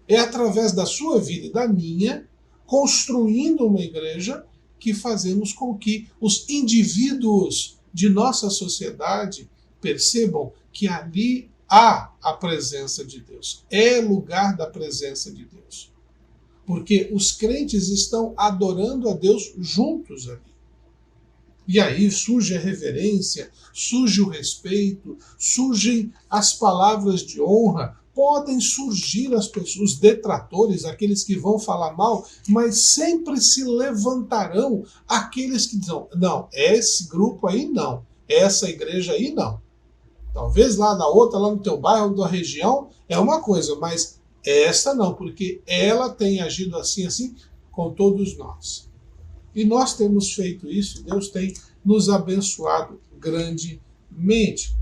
É através da sua vida e da minha, construindo uma igreja, que fazemos com que os indivíduos de nossa sociedade percebam que ali há a presença de Deus. É lugar da presença de Deus. Porque os crentes estão adorando a Deus juntos ali. E aí surge a reverência, surge o respeito, surgem as palavras de honra, podem surgir as pessoas, os detratores, aqueles que vão falar mal, mas sempre se levantarão aqueles que dizem: não, esse grupo aí não, essa igreja aí não. Talvez lá na outra, lá no teu bairro, da região, é uma coisa, mas essa não, porque ela tem agido assim com todos nós. E nós temos feito isso, Deus tem nos abençoado grandemente.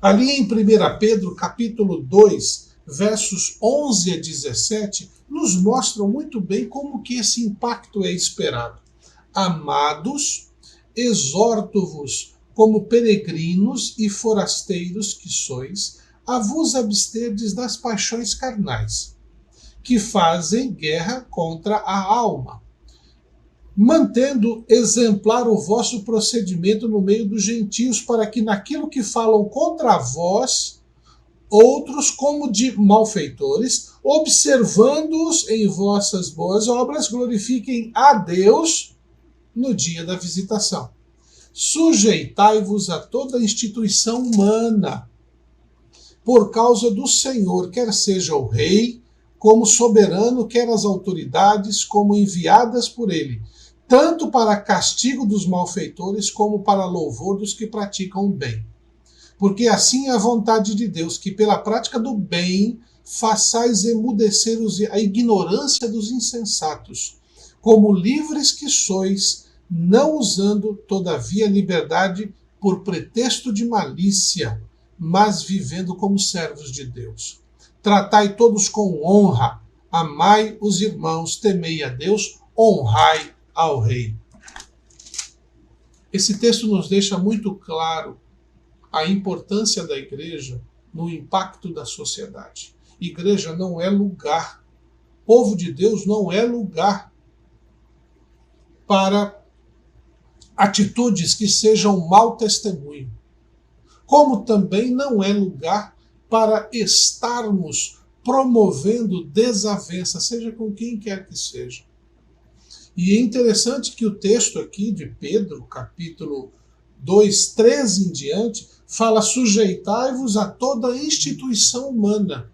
Ali em 1 Pedro, capítulo 2, versos 11 a 17, nos mostram muito bem como que esse impacto é esperado. Amados, exorto-vos como peregrinos e forasteiros que sois, a vos absterdes das paixões carnais, que fazem guerra contra a alma, mantendo exemplar o vosso procedimento no meio dos gentios, para que naquilo que falam contra vós, outros como de malfeitores, observando-os em vossas boas obras, glorifiquem a Deus no dia da visitação. Sujeitai-vos a toda instituição humana, por causa do Senhor, quer seja o rei, como soberano, quer as autoridades, como enviadas por ele, tanto para castigo dos malfeitores, como para louvor dos que praticam o bem. Porque assim é a vontade de Deus, que pela prática do bem façais emudecer a ignorância dos insensatos, como livres que sois, não usando, todavia, a liberdade por pretexto de malícia, mas vivendo como servos de Deus. Tratai todos com honra, amai os irmãos, temei a Deus, honrai ao rei. Esse texto nos deixa muito claro a importância da igreja no impacto da sociedade. Igreja não é lugar, povo de Deus não é lugar para atitudes que sejam mau testemunho, como também não é lugar para estarmos promovendo desavença, seja com quem quer que seja. E é interessante que o texto aqui de Pedro, capítulo 2, 13 em diante, fala: sujeitai-vos a toda instituição humana.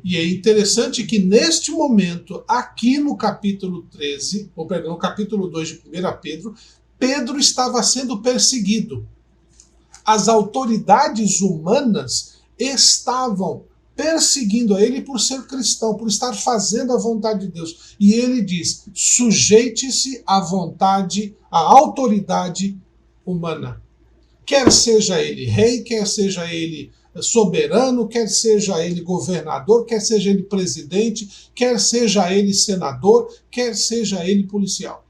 E é interessante que neste momento, aqui no capítulo 13, ou perdão, no capítulo 2 de 1 Pedro, Pedro estava sendo perseguido. As autoridades humanas estavam perseguindo a ele por ser cristão, por estar fazendo a vontade de Deus. E ele diz: sujeite-se à vontade, à autoridade humana. Quer seja ele rei, quer seja ele soberano, quer seja ele governador, quer seja ele presidente, quer seja ele senador, quer seja ele policial.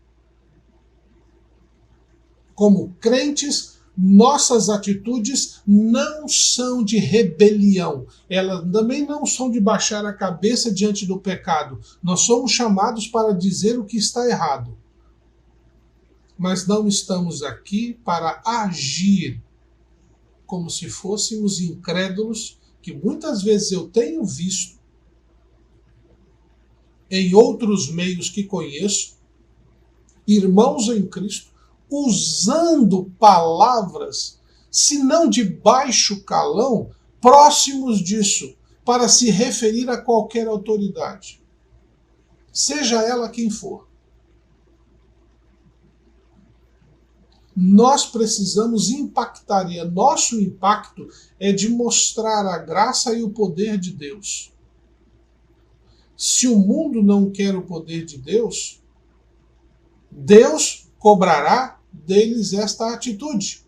Como crentes, nossas atitudes não são de rebelião, elas também não são de baixar a cabeça diante do pecado. Nós somos chamados para dizer o que está errado. Mas não estamos aqui para agir como se fôssemos incrédulos, que muitas vezes eu tenho visto em outros meios que conheço, irmãos em Cristo, usando palavras, se não de baixo calão, próximos disso, para se referir a qualquer autoridade, seja ela quem for. nós precisamos impactar, e nosso impacto é de mostrar a graça e o poder de Deus. Se o mundo não quer o poder de Deus, Deus cobrará deles esta atitude.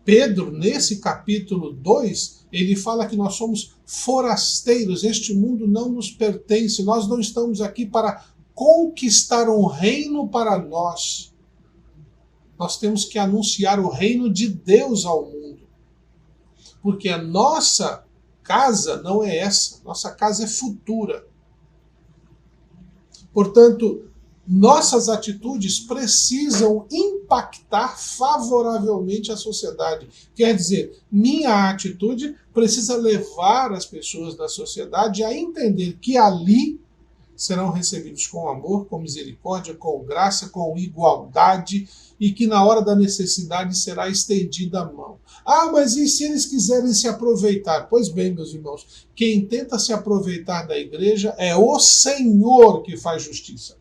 Pedro, nesse capítulo 2, ele fala que nós somos forasteiros, este mundo não nos pertence, nós não estamos aqui para conquistar um reino para nós. Nós temos que anunciar o reino de Deus ao mundo. Porque a nossa casa não é essa, nossa casa é futura. Portanto, nossas atitudes precisam impactar favoravelmente a sociedade. Quer dizer, minha atitude precisa levar as pessoas da sociedade a entender que ali serão recebidos com amor, com misericórdia, com graça, com igualdade, e que na hora da necessidade será estendida a mão. Ah, mas e se eles quiserem se aproveitar? Pois bem, meus irmãos, quem tenta se aproveitar da igreja é o Senhor que faz justiça.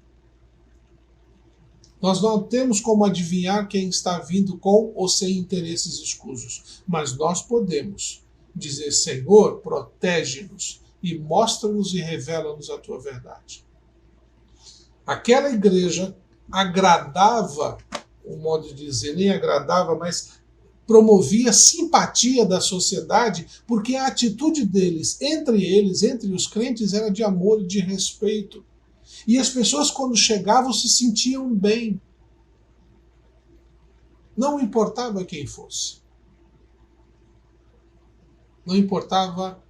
Nós não temos como adivinhar quem está vindo com ou sem interesses escusos, mas nós podemos dizer: Senhor, protege-nos e mostra-nos e revela-nos a tua verdade. Aquela igreja agradava, o modo de dizer, nem agradava, mas promovia simpatia da sociedade, porque a atitude deles, entre os crentes, era de amor e de respeito. E as pessoas, quando chegavam, se sentiam bem. Não importava quem fosse. Não importava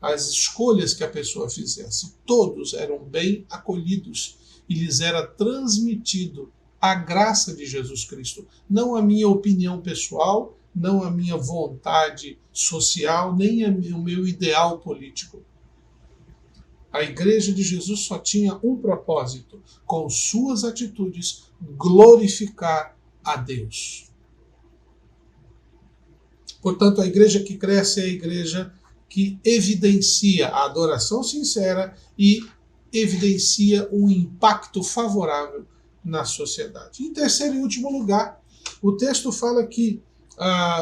as escolhas que a pessoa fizesse. Todos eram bem acolhidos e lhes era transmitido a graça de Jesus Cristo. Não a minha opinião pessoal, não a minha vontade social, nem o meu ideal político. A Igreja de Jesus só tinha um propósito: com suas atitudes, glorificar a Deus. Portanto, a igreja que cresce é a igreja que evidencia a adoração sincera e evidencia um impacto favorável na sociedade. Em terceiro e último lugar, o texto fala que,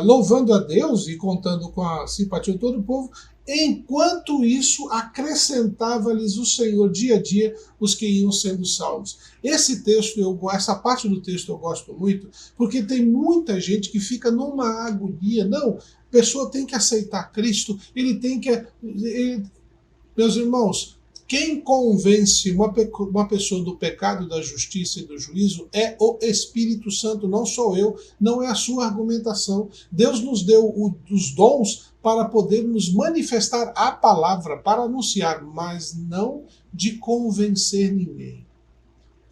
louvando a Deus e contando com a simpatia de todo o povo, enquanto isso acrescentava-lhes o Senhor dia a dia os que iam sendo salvos. Esse texto, essa parte do texto eu gosto muito, porque tem muita gente que fica numa agonia. Não, a pessoa tem que aceitar Cristo, meus irmãos, quem convence uma pessoa do pecado, da justiça e do juízo é o Espírito Santo, não sou eu, não é a sua argumentação. Deus nos deu os dons para podermos manifestar a palavra, para anunciar, mas não de convencer ninguém.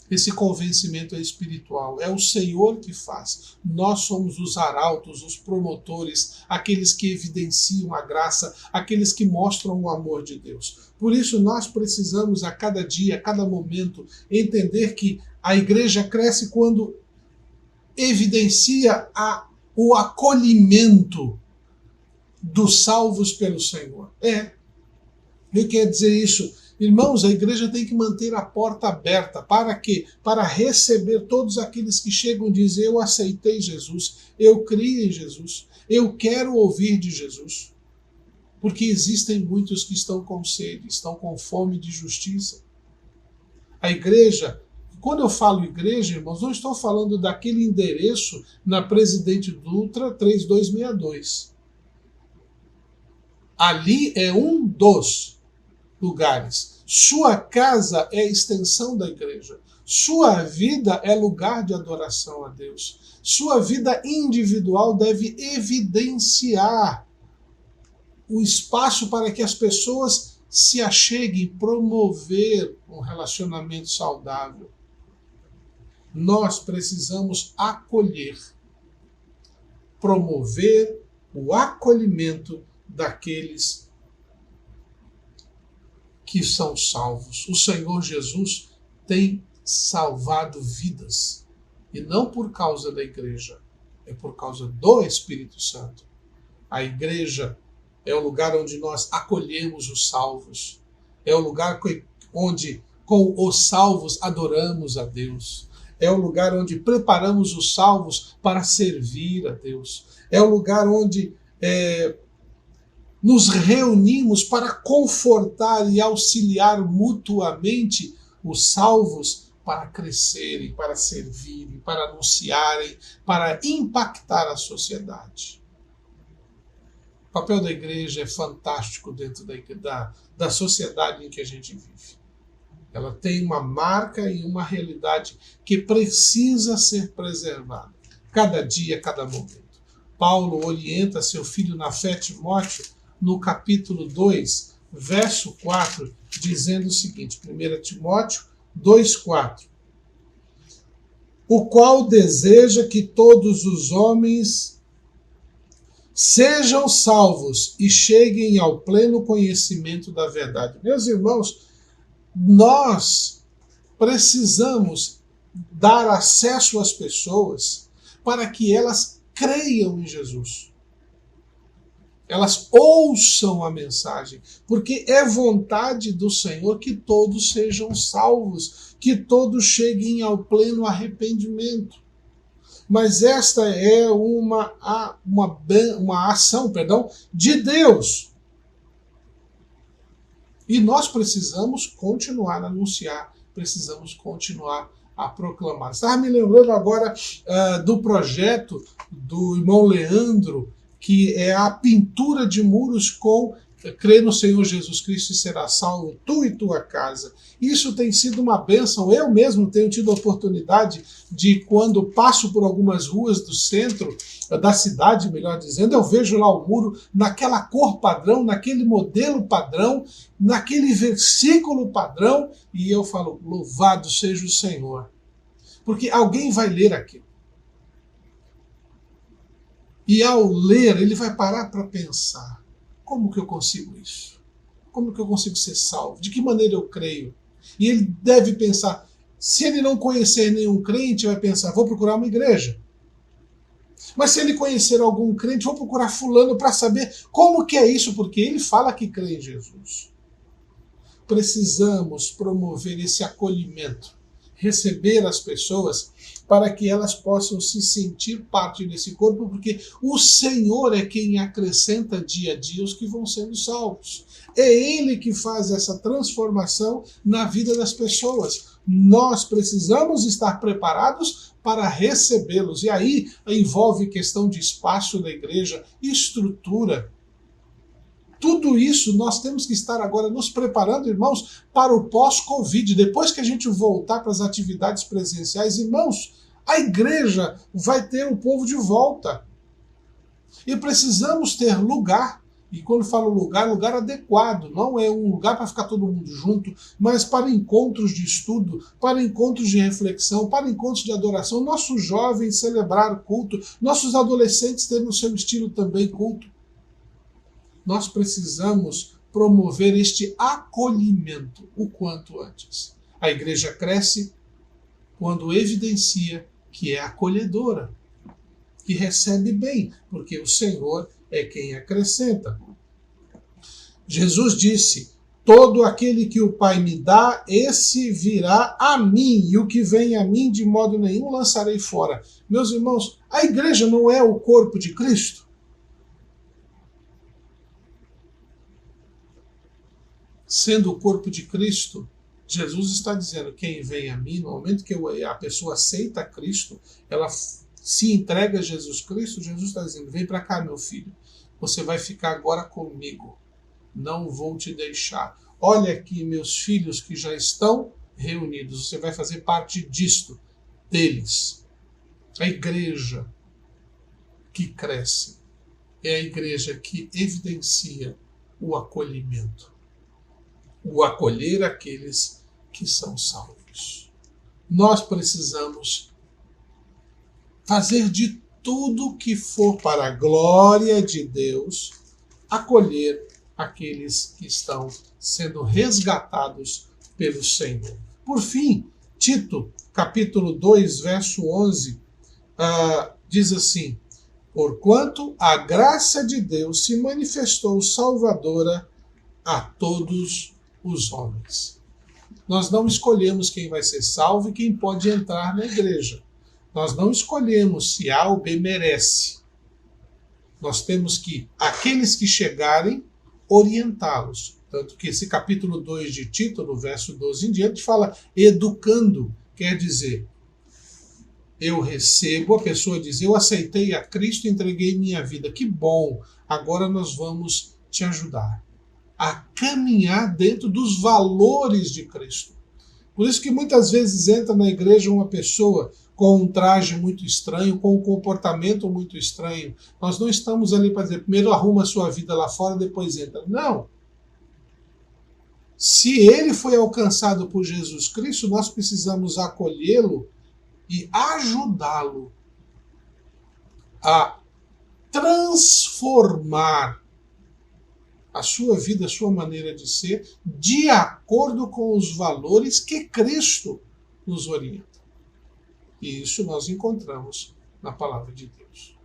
Esse convencimento é espiritual, é o Senhor que faz. Nós somos os arautos, os promotores, aqueles que evidenciam a graça, aqueles que mostram o amor de Deus. Por isso nós precisamos a cada dia, a cada momento, entender que a igreja cresce quando evidencia o acolhimento dos salvos pelo Senhor. O que quer dizer isso? Irmãos, a igreja tem que manter a porta aberta. Para quê? Para receber todos aqueles que chegam e dizem: eu aceitei Jesus, eu criei em Jesus, eu quero ouvir de Jesus. Porque existem muitos que estão com sede, estão com fome de justiça. A igreja, quando eu falo igreja, irmãos, não estou falando daquele endereço na Presidente Dutra 3262. Ali é um dos lugares. Sua casa é a extensão da igreja. Sua vida é lugar de adoração a Deus. Sua vida individual deve evidenciar o espaço para que as pessoas se acheguem, promover um relacionamento saudável. Nós precisamos acolher, promover o acolhimento daqueles que são salvos. O Senhor Jesus tem salvado vidas. E não por causa da igreja, é por causa do Espírito Santo. A igreja é o lugar onde nós acolhemos os salvos. É o lugar onde, com os salvos, adoramos a Deus. é o lugar onde preparamos os salvos para servir a Deus. É o lugar onde nos reunimos para confortar e auxiliar mutuamente os salvos para crescerem, para servirem, para anunciarem, para impactar a sociedade. O papel da igreja é fantástico dentro da sociedade em que a gente vive. Ela tem uma marca e uma realidade que precisa ser preservada, cada dia, cada momento. Paulo orienta seu filho na fé, Timóteo, no capítulo 2, verso 4, dizendo o seguinte, 1 Timóteo 2,4, o qual deseja que todos os homens sejam salvos e cheguem ao pleno conhecimento da verdade. Meus irmãos, nós precisamos dar acesso às pessoas para que elas creiam em Jesus. Elas ouçam a mensagem, porque é vontade do Senhor que todos sejam salvos, que todos cheguem ao pleno arrependimento. Mas esta é uma ação, de Deus. E nós precisamos continuar a anunciar, precisamos continuar a proclamar. Estava me lembrando agora do projeto do irmão Leandro, que é a pintura de muros com crê no Senhor Jesus Cristo e será salvo, tu e tua casa. Isso tem sido uma bênção. Eu mesmo tenho tido a oportunidade de, quando passo por algumas ruas do centro da cidade, melhor dizendo, eu vejo lá o muro naquela cor padrão, naquele modelo padrão, naquele versículo padrão, e eu falo, louvado seja o Senhor. Porque alguém vai ler aquilo. E ao ler, ele vai parar para pensar, como que eu consigo isso? Como que eu consigo ser salvo? De que maneira eu creio? E ele deve pensar, se ele não conhecer nenhum crente, vai pensar, vou procurar uma igreja. Mas se ele conhecer algum crente, vou procurar fulano para saber como que é isso, porque ele fala que crê em Jesus. Precisamos promover esse acolhimento, receber as pessoas para que elas possam se sentir parte desse corpo, porque o Senhor é quem acrescenta dia a dia os que vão sendo salvos. É Ele que faz essa transformação na vida das pessoas. Nós precisamos estar preparados para recebê-los. E aí envolve questão de espaço da igreja, estrutura. Tudo isso nós temos que estar agora nos preparando, irmãos, para o pós-Covid. Depois que a gente voltar para as atividades presenciais, irmãos, a igreja vai ter o povo de volta. E precisamos ter lugar. E quando falo lugar, lugar adequado. Não é um lugar para ficar todo mundo junto, mas para encontros de estudo, para encontros de reflexão, para encontros de adoração. Nossos jovens celebrar culto, nossos adolescentes terem no seu estilo também culto. Nós precisamos promover este acolhimento o quanto antes. A igreja cresce quando evidencia que é acolhedora, que recebe bem, porque o Senhor é quem acrescenta. Jesus disse, todo aquele que o Pai me dá, esse virá a mim, e o que vem a mim de modo nenhum lançarei fora. Meus irmãos, a igreja não é o corpo de Cristo? Sendo o corpo de Cristo, Jesus está dizendo, quem vem a mim, no momento que a pessoa aceita Cristo, ela se entrega a Jesus Cristo, Jesus está dizendo, vem para cá, meu filho, você vai ficar agora comigo, não vou te deixar. Olha aqui meus filhos que já estão reunidos, você vai fazer parte disto, deles. A igreja que cresce é a igreja que evidencia o acolhimento. O acolher aqueles que são salvos. Nós precisamos fazer de tudo que for para a glória de Deus, acolher aqueles que estão sendo resgatados pelo Senhor. Por fim, Tito, capítulo 2, verso 11, diz assim, porquanto a graça de Deus se manifestou salvadora a todos os homens. Nós não escolhemos quem vai ser salvo e quem pode entrar na igreja. Nós não escolhemos se A ou B merece. Nós temos que, aqueles que chegarem, orientá-los. Tanto que esse capítulo 2 de Tito, no verso 12 em diante, fala educando, quer dizer, eu recebo, a pessoa diz, eu aceitei a Cristo e entreguei minha vida. Que bom, agora nós vamos te ajudar a caminhar dentro dos valores de Cristo. Por isso que muitas vezes entra na igreja uma pessoa com um traje muito estranho, com um comportamento muito estranho. Nós não estamos ali para dizer, primeiro arruma a sua vida lá fora, depois entra. Não. Se ele foi alcançado por Jesus Cristo, nós precisamos acolhê-lo e ajudá-lo a transformar a sua vida, a sua maneira de ser, de acordo com os valores que Cristo nos orienta. E isso nós encontramos na palavra de Deus.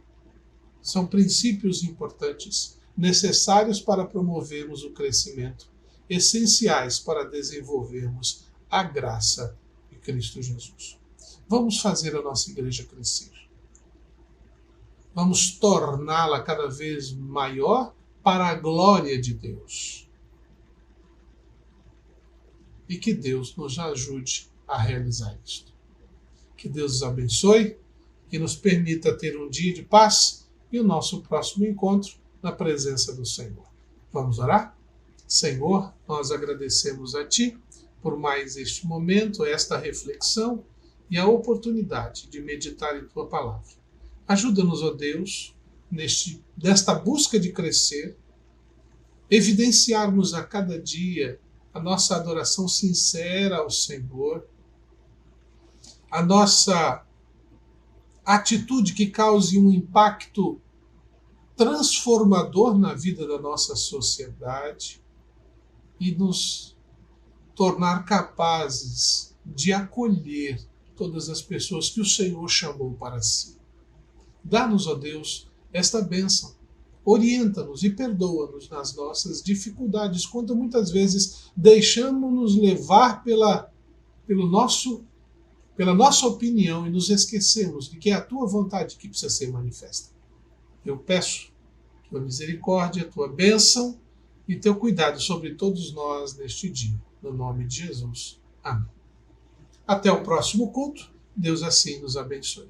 São princípios importantes, necessários para promovermos o crescimento, essenciais para desenvolvermos a graça de Cristo Jesus. Vamos fazer a nossa igreja crescer. Vamos torná-la cada vez maior para a glória de Deus. E que Deus nos ajude a realizar isto. Que Deus os abençoe, que nos permita ter um dia de paz e o nosso próximo encontro na presença do Senhor. Vamos orar? Senhor, nós agradecemos a Ti por mais este momento, esta reflexão e a oportunidade de meditar em Tua palavra. Ajuda-nos, ó Deus, nesta busca de crescer, evidenciarmos a cada dia a nossa adoração sincera ao Senhor, a nossa atitude que cause um impacto transformador na vida da nossa sociedade e nos tornar capazes de acolher todas as pessoas que o Senhor chamou para si. Dá-nos, ó Deus, esta bênção. Orienta-nos e perdoa-nos nas nossas dificuldades, quando muitas vezes deixamos-nos levar pela nossa opinião e nos esquecemos de que é a Tua vontade que precisa ser manifesta. Eu peço Tua misericórdia, Tua bênção e Teu cuidado sobre todos nós neste dia. No nome de Jesus. Amém. Até o próximo culto. Deus assim nos abençoe.